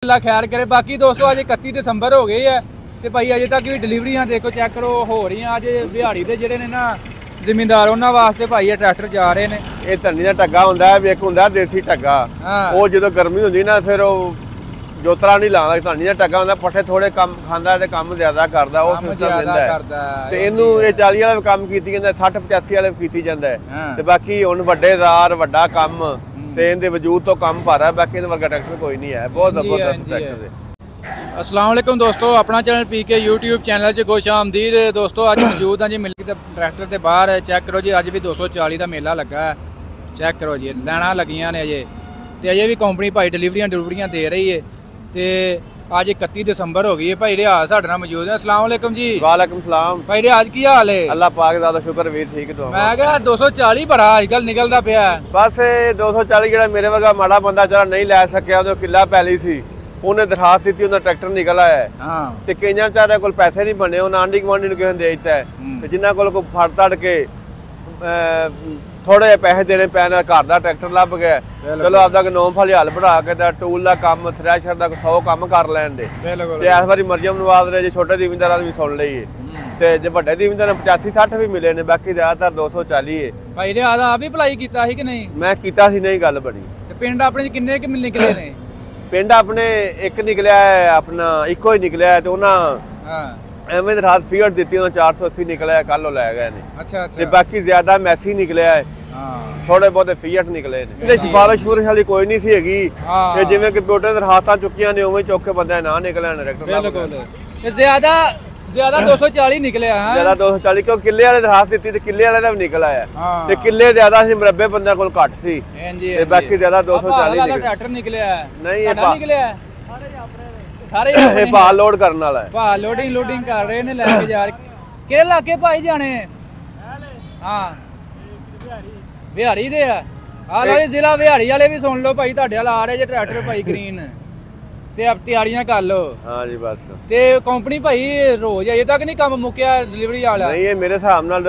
अल्लाह खैर करे। बाकी दोस्तों अज 31 दसंबर हो गए है तो भाई अजे तक भी डिलीवरियां देखो चेक करो हो रही अज दिहाड़ी के ਜਿਹੜੇ ਨੇ ਨਾ ਜ਼ਿਮੀਂਦਾਰ ਉਹਨਾਂ ਵਾਸਤੇ ਭਾਈ ਇਹ ਟਰੈਕਟਰ ਜਾ ਰਹੇ ਨੇ। ਇਹ ਧੰਨੀ ਦਾ ਢੱਗਾ ਹੁੰਦਾ ਹੈ, ਇੱਕ ਹੁੰਦਾ ਦੇਸੀ ਢੱਗਾ। ਉਹ ਜਦੋਂ ਗਰਮੀ ਹੁੰਦੀ ਨਾ ਫਿਰ ਉਹ ਜੋਤਰਾ ਨਹੀਂ ਲਾਉਂਦਾ, ਧੰਨੀ ਦਾ ਢੱਗਾ ਹੁੰਦਾ, ਪੱਠੇ ਥੋੜੇ ਕੰਮ ਖਾਂਦਾ ਤੇ ਕੰਮ ਜ਼ਿਆਦਾ ਕਰਦਾ, ਉਹ ਸਿਸਟਮ ਦਿੰਦਾ ਹੈ। ਤੇ ਇਹਨੂੰ ਇਹ 40 ਵਾਲਾ ਵੀ ਕੰਮ ਕੀਤੀ ਜਾਂਦਾ, 60 85 ਵਾਲਾ ਵੀ ਕੀਤੀ ਜਾਂਦਾ ਹੈ। ਤੇ ਬਾਕੀ ਹੁਣ ਵੱਡੇ ਦਾਰ ਵੱਡਾ ਕੰਮ ਤੇ ਇਹਦੇ ਵਜੂਦ ਤੋਂ ਕੰਮ ਭਾਰਾ, ਬਾਕੀ ਇਹਦੇ ਵਰਗਾ ਟਰੈਕਟਰ ਕੋਈ ਨਹੀਂ ਹੈ। ਬਹੁਤ ਜ਼ਬਰਦਸਤ ਟਰੈਕਟਰ ਹੈ। अस्सलाम वालेकुम दोस्तों, अपना चैनल पीके यूट्यूब चैनल च खुश आमदीद। दोस्तों अज मौजूद हाँ जी मिल्क के ट्रैक्टर के बाहर। चेक करो जी अज भी 240 का मेला लगा है। चेक करो जी लैना लगियां ने अजे तो अजे भी कंपनी भाई डिलीवरियां दे रही है। तो अज 31 दसंबर हो गई है। भाई रियाज साडे नाल मौजूद है। अस्सलाम वालेकुम जी। वालेकुम सलाम। भाई रियाज की हाल है? अल्लाह पाक दा शुक्र वीर, ठीक तो मैं कहा 240 बड़ा अजकल निकलता पिया। बस 240 ਜਿਹੜਾ ਮੇਰੇ ਵਰਗਾ ਮਾੜਾ ਬੰਦਾ ਜਿਹੜਾ ਨਹੀਂ ਲੈ ਸਕਿਆ, ਉਹਦੇ ਕਿੱਲਾ ਪੈਲੀ ਸੀ, ਉਹਨੇ ਦਰਖਾਸਤ ਦਿੱਤੀ, ਉਹਦਾ ਟਰੈਕਟਰ ਨਿਕਲ ਆਇਆ। ਹਾਂ ਤੇ ਕਈਆਂ ਵਿਚਾਰਿਆਂ ਕੋਲ ਪੈਸੇ ਨਹੀਂ ਬਣੇ, ਉਹਨਾਂ ਆਂਢੀ ਗੁਆਂਢੀ ਨੂੰ ਕਿਸੇ ਨੇ ਦੇ ਦਿੱਤਾ ਤੇ ਜਿਨ੍ਹਾਂ ਕੋਲ ਕੋਈ ਫੜ ਤੜ ਕੇ ਥੋੜੇ ਜਿਹੇ ਪੈਸੇ ਦੇਣੇ ਪੈਣ ਨਾਲ ਘਰ ਦਾ ਟਰੈਕਟਰ ਲੱਭ ਗਿਆ। ਚਲੋ ਆਪਦਾ ਨੌਂ ਫਲ ਹਲ ਬਣਾ ਕੇ ਦਾ ਟੂਲ ਦਾ ਕੰਮ, ਥ੍ਰੈਸ਼ਰ ਦਾ 100 ਕੰਮ ਕਰ ਲੈਣ ਦੇ। ਤੇ ਇਸ ਵਾਰੀ ਮਰਜ਼ਮ ਨਵਾਜ਼ ਨੇ ਜੇ ਛੋਟੇ ਜ਼ਿਮੀਂਦਾਰਾਂ ਦੀ ਵੀ ਸੁਣ ਲਈ ਤੇ ਜੇ ਵੱਡੇ ਜ਼ਿਮੀਂਦਾਰਾਂ 85 60 ਵੀ ਮਿਲੇ ਨੇ, ਬਾਕੀ ਜ਼ਿਆਦਾਤਰ 240 ਹੈ। ਭਾਈ ਨੇ ਆਦਾ ਆਪ ਵੀ ਅਪਲਾਈ ਕੀਤਾ ਸੀ ਕਿ ਨਹੀਂ? ਮੈਂ ਕੀਤਾ ਸੀ, ਨਹੀਂ ਗੱਲ ਬਣੀ। ਤੇ ਪਿੰਡ ਆਪਣੇ ਚ ਕਿੰਨੇ ਕਿ ਮਿਲ ਨਿਕਲੇ ਨੇ? ਪਿੰਡ ਆਪਣੇ ਇੱਕ ਨਿਕਲਿਆ ਹੈ, ਆਪਣਾ ਇੱਕੋ ਹੀ ਨਿਕਲਿਆ ਤੇ ਉਹਨਾਂ ਐਵੇਂ ਦੇ ਰਾਤ ਫੀਅਰ ਦਿੱਤੀ, ਉਹਨਾਂ 480 ਨਿਕਲਿਆ, ਕੱਲ ਉਹ ਲੈ ਗਏ ਨੇ। ਅੱਛਾ ਅੱਛਾ। ਤੇ ਬਾਕੀ ਜ਼ਿਆਦਾ ਮੈਸੀ ਨਿਕਲਿਆ ਹੈ, ਥੋੜੇ ਬਹੁਤੇ ਫੀਅਰ ਨਿਕਲੇ ਨੇ। ਇਹਦੇ ਸਿਫਾਰਿਸ਼ ਫੁਰਿਸ਼ ਵਾਲੀ ਕੋਈ ਨਹੀਂ ਸੀ ਹੈਗੀ, ਤੇ ਜਿਵੇਂ ਕਿ ਬੋਟੇ ਦੇ ਰਾਤਾਂ ਚੁੱਕੀਆਂ ਨੇ ਉਵੇਂ ਚੁੱਕ ਕੇ ਬੰਦੇ ਨਾ ਨਿਕਲਣ ਟਰੈਕਟਰ। ਬਿਲਕੁਲ ਤੇ ਜ਼ਿਆਦਾ 240 ਨਿਕਲਿਆ। ਹਾਂ ਜ਼ਿਆਦਾ 240 ਕਿਉਂ ਕਿੱਲੇ ਵਾਲੇ ਦਰਖਾਸਤ ਦਿੱਤੀ ਤੇ ਕਿੱਲੇ ਵਾਲੇ ਦਾ ਵੀ ਨਿਕਲ ਆਇਆ। ਤੇ ਕਿੱਲੇ ਜ਼ਿਆਦਾ ਸੀ, ਮਰਬੇ ਬੰਦਿਆਂ ਕੋਲ ਘੱਟ ਸੀ, ਤੇ ਬਾਕੀ ਜ਼ਿਆਦਾ 240 ਨਿਕਲਿਆ। ਟਰੈਕਟਰ ਨਿਕਲਿਆ ਨਹੀਂ, ਇਹ ਨਿਕਲਿਆ ਸਾਰੇ ਇਹ ਭਾਅ ਲੋਡ ਕਰਨ ਵਾਲਾ ਹੈ। ਭਾਅ ਲੋਡਿੰਗ ਕਰ ਰਹੇ ਨੇ, ਲੈ ਕੇ ਜਾ ਰਹੇ। ਕਿਹੜੇ ਇਲਾਕੇ ਭਾਈ ਜਾਣੇ? ਹਾਂ ਬਿਹਾਰੀ ਦੇ ਆ। ਆ ਲੋ ਜੀ ਜ਼ਿਲ੍ਹਾ ਬਿਹਾਰੀ ਵਾਲੇ ਵੀ ਸੁਣ ਲਓ ਭਾਈ, ਤੁਹਾਡੇ ਵਾਲ ਆ ਰਹੇ ਜੇ ਟਰੈਕਟਰ ਭਾਈ ਗ੍ਰੀਨ, ਤੇ ਆਪ ਤਿਆਰੀਆਂ ਕਰ ਲਓ। ਹਾਂ ਜੀ ਬਸ। ਤੇ ਕੰਪਨੀ ਭਾਈ ਰੋਜ਼ ਅਜੇ ਤੱਕ ਨਹੀਂ ਕੰਮ ਮੁੱਕਿਆ ਡਿਲੀਵਰੀ ਵਾਲਾ? ਨਹੀਂ, ਇਹ ਮੇਰੇ ਹਿਸਾਬ ਨਾਲ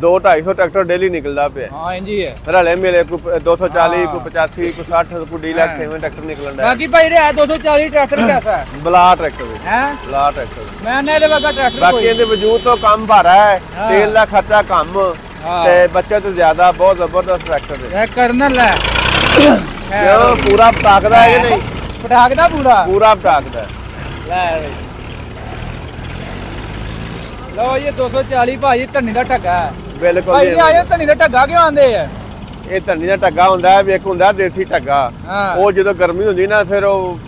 200-250 ਟਰੈਕਟਰ ਡੇਲੀ ਨਿਕਲਦਾ ਪਿਆ। ਹਾਂ ਇੰਜ ਹੀ ਹੈ। ਰਲੇ ਮਿਲੇ ਕੋਈ 240 ਕੋਈ 85 ਕੋਈ 60 ਕੋਈ ਡੀਲੈਕਸ ਐਵੇਂ ਟਰੈਕਟਰ ਨਿਕਲਣ ਦਾ। ਬਾਕੀ ਭਾਈ ਰਿਹਾ 240 ਟਰੈਕਟਰ ਕੈਸਾ ਹੈ? ਬਲਾ ਟਰੈਕਟਰ ਹੈ, ਬਲਾ ਟਰੈਕਟਰ। ਮੈਂ ਨਾ ਇਹਦੇ ਵਰਗਾ ਟਰੈਕਟਰ ਬਾਕੀ ਇਹਦੇ ਵਜੂਦ ਤੋਂ ਕੰਮ ਭਾਰਾ ਹੈ, ਤੇਲ ਦਾ ਖਰਚਾ ਕੰਮ ਤੇ ਬੱਚਤ ਜ਼ਿਆਦਾ। ਬਹੁਤ ਜ਼ਬਰਦਸਤ ਟਰੈਕਟਰ ਹੈ। ਇਹ ਕਰਨਲ ਹੈ ਕਿਉਂ ਪੂਰਾ ਪਟਾਕਦਾ ਹੈ ਕਿ ਨਹੀਂ? ਪਟਾਕਦਾ ਪੂਰਾ ਪਟਾਕਦਾ। ਲੈ ਲਓ ਇਹ 240 ਭਾਈ ਧੰਨੀ ਦਾ ਢੱਗਾ ਹੈ। ਬਿਲਕੁਲ ਭਾਈ ਇਹ ਆਏ ਧੰਨੀ ਦਾ ਢੱਗਾ ਕਿਉਂ ਆਂਦੇ ਆ? ਇਹ ਧੰਨੀ ਦਾ ਢੱਗਾ ਹੁੰਦਾ ਹੈ, ਇੱਕ ਹੁੰਦਾ ਦੇਸੀ ਢੱਗਾ। ਉਹ ਜਦੋਂ ਗਰਮੀ ਹੁੰਦੀ ਨਾ ਫਿਰ ਉਹ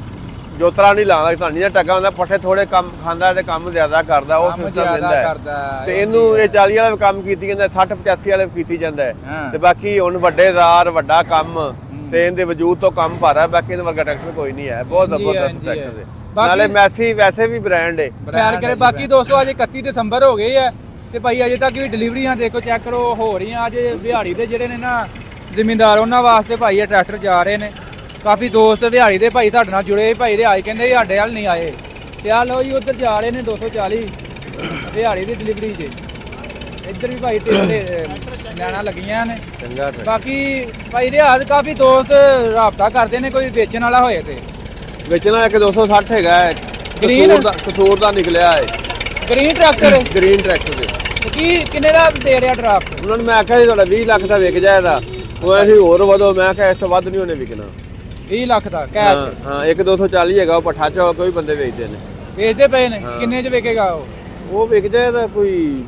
ਜੋਤਰਾ ਨਹੀਂ ਲਾਉਂਦਾ, ਧੰਨੀ ਦਾ ਢੱਗਾ ਹੁੰਦਾ, ਪੱਠੇ ਥੋੜੇ ਕੰਮ ਖਾਂਦਾ ਤੇ ਕੰਮ ਜ਼ਿਆਦਾ ਕਰਦਾ, ਉਹ ਸਿਸਟਮ ਦਿੰਦਾ ਹੈ। ਤੇ ਇਹਨੂੰ ਇਹ 40 ਵਾਲਾ ਵੀ ਕੰਮ ਕੀਤੀ ਜਾਂਦਾ, 60 85 ਵਾਲਾ ਵੀ ਕੀਤੀ ਜਾਂਦਾ ਹੈ। ਤੇ ਬਾਕੀ ਹੁਣ ਵੱਡੇ ਦਾਰ ਵੱਡਾ ਕੰਮ ਤੇ ਇਹਦੇ ਵਜੂਦ ਤੋਂ ਕੰਮ ਭਾਰਾ, ਬਾਕੀ ਇਹਦੇ ਵਰਗਾ ਟਰੈਕਟਰ ਕੋਈ ਨਹੀਂ ਹੈ। ਬਹੁਤ ਜ਼ਬਰਦਸਤ ਟਰੈਕਟਰ ਹੈ। ਨਾਲੇ ਮੈਸੀ ਵੈਸੇ ਵੀ ਬ੍ਰਾਂਡ ਹੈ। ਖੈਰ ਕਰੇ। ਬਾਕੀ ਦੋਸਤੋ ਅਜੇ 31 ਦਸੰਬਰ ਹੋ ਗਏ ਹੈ ਤੇ ਭਾਈ ਅਜੇ ਤੱਕ ਵੀ ਡਿਲੀਵਰੀਆਂ ਦੇਖੋ ਚੈੱਕ ਕਰੋ ਹੋ ਰਹੀਆਂ। ਅੱਜ ਦਿਹਾੜੀ ਦੇ ਜਿਹੜੇ ਨੇ ਨਾ ਜ਼ਿਮੀਂਦਾਰ ਉਹਨਾਂ ਵਾਸਤੇ ਭਾਈ ਇਹ ਟਰੈਕਟਰ ਜਾ ਰਹੇ ਨੇ। ਕਾਫੀ ਦੋਸਤ ਦਿਹਾੜੀ ਦੇ ਭਾਈ ਸਾਡੇ ਨਾਲ ਜੁੜੇ ਭਾਈ ਰਿਆਜ ਕਹਿੰਦੇ ਸਾਡੇ ਵੱਲ ਨਹੀਂ ਆਏ, ਤੇ ਆ ਲਓ ਜੀ ਉੱਧਰ ਜਾ ਰਹੇ ਨੇ 240 ਦਿਹਾੜੀ ਦੀ ਡਿਲੀਵਰੀ 'ਚ। ਇੱਧਰ ਵੀ ਭਾਈ ਤੇ ਲੈਣਾ ਲੱਗੀਆਂ ਨੇ। ਬਾਕੀ ਭਾਈ ਰਿਆਜ ਕਾਫੀ ਦੋਸਤ ਰਾਬਤਾ ਕਰਦੇ ਨੇ, ਕੋਈ ਵੇਚਣ ਵਾਲਾ ਹੋਏ ਤੇ ਵੇਚਣਾ ਇੱਕ 260 ਹੈਗਾ ਹੈ। ਕਸੂਰ ਦਾ ਨਿਕਲਿਆ ਹੈ ਗ੍ਰੀਨ ਟਰੈਕਟਰ। ਗ੍ਰੀਨ ਟਰੈਕਟਰ ਦੇ ਕੀ ਕਿੰਨੇ ਦਾ ਦੇ ਰਿਹਾ ਡਰਾਫਟ? ਉਹਨਾਂ ਨੂੰ ਮੈਂ ਆਖਿਆ ਸੀ ਤੁਹਾਡਾ 20 ਲੱਖ ਦਾ ਵਿਕ ਜਾਏਗਾ, ਉਹ ਅਸੀਂ ਹੋਰ ਵਧੋ। ਮੈਂ ਕਿਹਾ ਇਸ ਤੋਂ ਵੱਧ ਨਹੀਂ ਉਹਨੇ ਵਿਕਣਾ। 20 ਲੱਖ ਦਾ ਕੈਸ਼? ਹਾਂ ਇੱਕ 240 ਹੈਗਾ, ਉਹ ਪੱਠਾ ਚ ਕੋਈ ਬੰਦੇ ਵੇਚਦੇ ਨੇ, ਵੇਚਦੇ ਪਏ ਨੇ। ਕਿੰਨੇ ਚ ਵਿਕੇਗਾ ਉਹ ਵਿਕ ਜਾਏਗਾ ਕੋਈ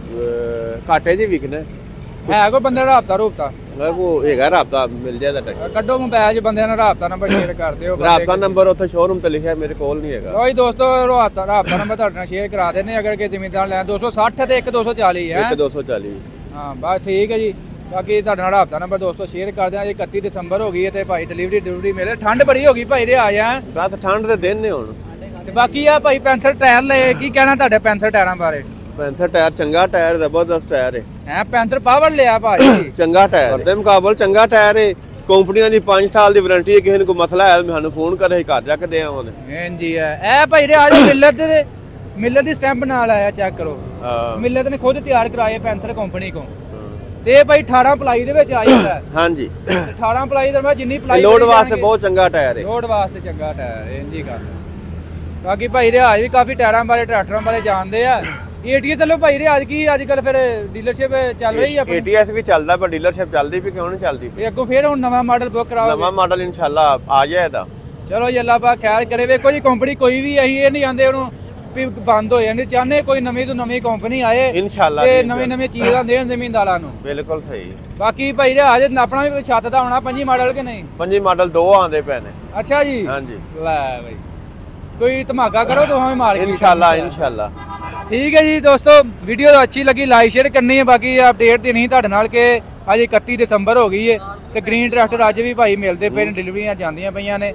ਘਾਟੇ 'ਚ ਵਿਕਣਾ ਹੈ? ਕੋਈ ਬੰਦੇ ਦਾ ਰਾਬਤਾ ਉਹ ਹੈਗਾ, ਰਾਬਤਾ ਮਿਲ ਜਾਏਗਾ ਟਰੈਕਟਰ। ਕੱਢੋ ਮੋਬਾਈਲ 'ਚ ਬੰਦਿਆਂ ਨਾਲ ਰਾਬਤਾ ਨੰਬਰ ਸ਼ੇਅਰ ਕਰ ਦਿਓ। ਰਾਬਤਾ ਨੰਬਰ ਉੱਥੇ ਸ਼ੋਰੂਮ ਤੇ ਲਿਖਿਆ, ਮੇਰੇ ਕੋਲ ਨਹੀਂ ਹੈਗਾ। ਓਏ ਦੋਸਤੋ ਰਾਬਤਾ ਨੰਬਰ ਤੁਹਾਡੇ ਨਾਲ ਸ਼ੇਅਰ ਕਰਾ ਦਿੰਦੇ ਅਗਰ ਕਿਸੇ ਜ਼ਿਮੀਂਦਾਰ ਲੈਣ। 260 ਤੇ 240 ਹੈ। 240 ਹਾਂ ਬਸ ਠੀਕ ਹੈ ਜੀ। ਬਾਕੀ ਤੁਹਾਡੇ ਨਾਲ ਰਾਬਤਾ ਨੰਬਰ ਦੋਸਤੋ ਸ਼ੇਅਰ ਕਰ ਦਿਆਂ। 31 ਦਸੰਬਰ ਹੋ ਗਈ ਹੈ ਤੇ ਭਾਈ ਡਿਲੀਵਰੀ ਮਿਲੇ। ਠੰਡ ਬੜੀ ਹੋ ਗਈ ਭਾਈ ਦੇ ਆਇਆ। ਬਸ ਠੰਡ ਦੇ ਦਿਨ ਨੇ ਹੁਣ। ਤੇ ਬਾਕੀ ਆ ਭਾਈ ਪੈਂਥਰ ਟਾਇਰ ਲਏ, ਕੀ ਕਹਿਣਾ ਤੁਹਾਡੇ ਪੈਂਥਰ ਟਾਇਰਾਂ ਬਾਰੇ? ਪੈਂਥਰ ਟਾਇਰ ਚੰਗਾ ਟਾਇਰ, ਜ਼ਬਰਦਸਤ ਟਾਇਰ ਹੈ। ਪੈਂਥਰ ਪਾਵਰ ਲਿਆ ਭਾਜੀ, ਚੰਗਾ ਟਾਇਰ ਦੇ ਮੁਕਾਬਲੇ ਚੰਗਾ ਟਾਇਰ ਹੈ। ਕੰਪਨੀਆਂ ਦੀ 5 ਸਾਲ ਦੀ ਵਾਰੰਟੀ ਹੈ। ਕਿਸੇ ਨੂੰ ਕੋਈ ਮਸਲਾ ਹੈ ਸਾਨੂੰ ਫੋਨ ਕਰੇ, ਅਸੀਂ ਘਰ ਜਾ ਕੇ ਦੇ ਆਵਾਂਗੇ। ਹਾਂਜੀ ਇਹ ਭਾਈ ਦੇ ਅੱਜ ਮਿਲਤ ਦੀ ਸਟੈਂਪ ਨਾਲ ਆਇਆ। ਚੈੱਕ ਕਰੋ, ਮਿਲਤ ਨੇ ਖੁਦ ਤਿਆਰ ਕਰਾਏ ਪੈਂਥਰ ਕੰਪਨੀ ਕੋ। ਤੇ ਭਾਈ 18 ਪਲਾਈ ਦੇ ਵਿੱਚ ਆ ਜਾਂਦਾ ਹਾਂਜੀ 18 ਪਲਾਈ ਦਾ ਮੈਂ ਜਿੰਨੀ ਪਲਾਈ ਲੋਡ ਵਾਸਤੇ ਬਹੁਤ ਚੰਗਾ ਟਾਇਰ ਹੈ ਲੋਡ ਵਾਸਤੇ ਚੰਗਾ ਟਾਇਰ ਹੈ ਇੰਜੀ ਗੱਲ ਬਾਕੀ ਭਾਈ ਰਿਆਜ ਵੀ ਕਾਫੀ ਟਾਇਰਾਂ ਬਾਰੇ ਟਰੈਕਟਰਾਂ ਬਾਰੇ ਜਾਣਦੇ ਆ ਏਟੀਐਸ ਵੱਲੋਂ ਭਾਈ ਰਿਆਜ ਕੀ ਅੱਜ ਕੱਲ ਫਿਰ ਡੀਲਰਸ਼ਿਪ ਚੱਲ ਰਹੀ ਆ ਏਟੀਐਸ ਵੀ ਚੱਲਦਾ ਪਰ ਡੀਲਰਸ਼ਿਪ ਚੱਲਦੀ ਵੀ ਕਿਉਂ ਨਹੀਂ ਚੱਲਦੀ ਤੇ ਅੱਗੋਂ ਫਿਰ ਹੁਣ ਨਵਾਂ ਮਾਡਲ ਬੁੱਕ ਕਰਾਓ ਨਵਾਂ ਮਾਡਲ ਇਨਸ਼ਾਅੱਲਾ ਆ ਜਾਏਗਾ ਚਲੋ ਜੀ ਅੱਲਾਹ ਪਾਕ ਖੈਰ ਕਰੇ ਵੇਖੋ ਜੀ ਕੰਪਨੀ ਕੋਈ ਵੀ ਅਸੀਂ ਇਹ ਨਹੀਂ ਆਂਦੇ ਉਹਨੂੰ ਵੀ ਬੰਦ ਹੋ ਜਾਂਦੀ ਚਾਹਨੇ ਕੋਈ ਨਵੀਂ ਤੋਂ ਨਵੀਂ ਕੰਪਨੀ ਆਏ ਇਨਸ਼ਾਅੱਲਾ ਤੇ ਨਵੀਂ ਚੀਜ਼ਾਂ ਦੇਣ ਜ਼ਮੀਨਦਾਰਾਂ ਨੂੰ ਬਿਲਕੁਲ ਸਹੀ ਬਾਕੀ ਭਾਈ ਰਿਆਜ ਆਪਣਾ ਵੀ ਛੱਤ ਦਾ ਹੋਣਾ 5 ਮਾਡਲ ਕਿ ਨਹੀਂ 5 ਮਾਡਲ 2 ਆਉਂਦੇ ਪਏ ਨੇ ਅੱਛਾ ਜੀ ਹਾਂਜੀ ਲੈ ਭਾਈ ਕੋਈ ਧਮਾਕਾ ਕਰੋ ਦੋਵੇਂ ਮਾਰ ਕੇ ਇਨਸ਼ਾਅੱਲਾ ਠੀਕ ਹੈ ਜੀ ਦੋਸਤੋ ਵੀਡੀਓ ਅੱਛੀ ਲੱਗੀ ਲਾਈਕ ਸ਼ੇਅਰ ਕਰਨੀ ਹੈ ਬਾਕੀ ਅਪਡੇਟ ਦੇਣੀ ਤੁਹਾਡੇ ਨਾਲ ਕਿ ਅੱਜ 31 ਦਸੰਬਰ ਹੋ ਗਈ ਹੈ ਤੇ ਗ੍ਰੀਨ ਟਰੈਕਟਰ ਅੱਜ ਵੀ ਭਾਈ ਮਿਲਦੇ ਪਏ ਨੇ ਡਿਲੀਵਰੀਆਂ ਜਾਂਦੀਆਂ ਪਈਆਂ ਨੇ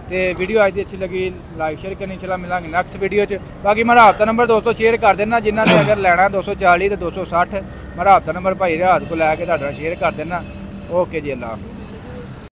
ਤੇ ਵੀਡੀਓ ਅੱਜ ਦੀ ਅੱਛੀ ਲੱਗੀ ਲਾਈਕ ਸ਼ੇਅਰ ਕਰਨੀ ਚਲਾ ਮਿਲਾਂਗੇ ਨੈਕਸਟ ਵੀਡੀਓ 'ਚ ਬਾਕੀ ਮੇਰਾ ਹਫ਼ਤਾ ਨੰਬਰ ਦੋਸਤੋ ਸ਼ੇਅਰ ਕਰ ਦੇਣਾ ਜਿਨ੍ਹਾਂ ਨੇ ਅਗਰ ਲੈਣਾ 240 ਤੇ 260 ਮੇਰਾ ਹਫ਼ਤਾ ਨੰਬਰ ਭਾਈ ਰਿਆਜ਼ ਕੋ ਲੈ ਕੇ ਤੁਹਾਡਾ ਸ਼ੇਅਰ ਕਰ ਦੇਣਾ ਓਕੇ ਜੀ ਅੱਲਾ ਹਾਫਿਜ਼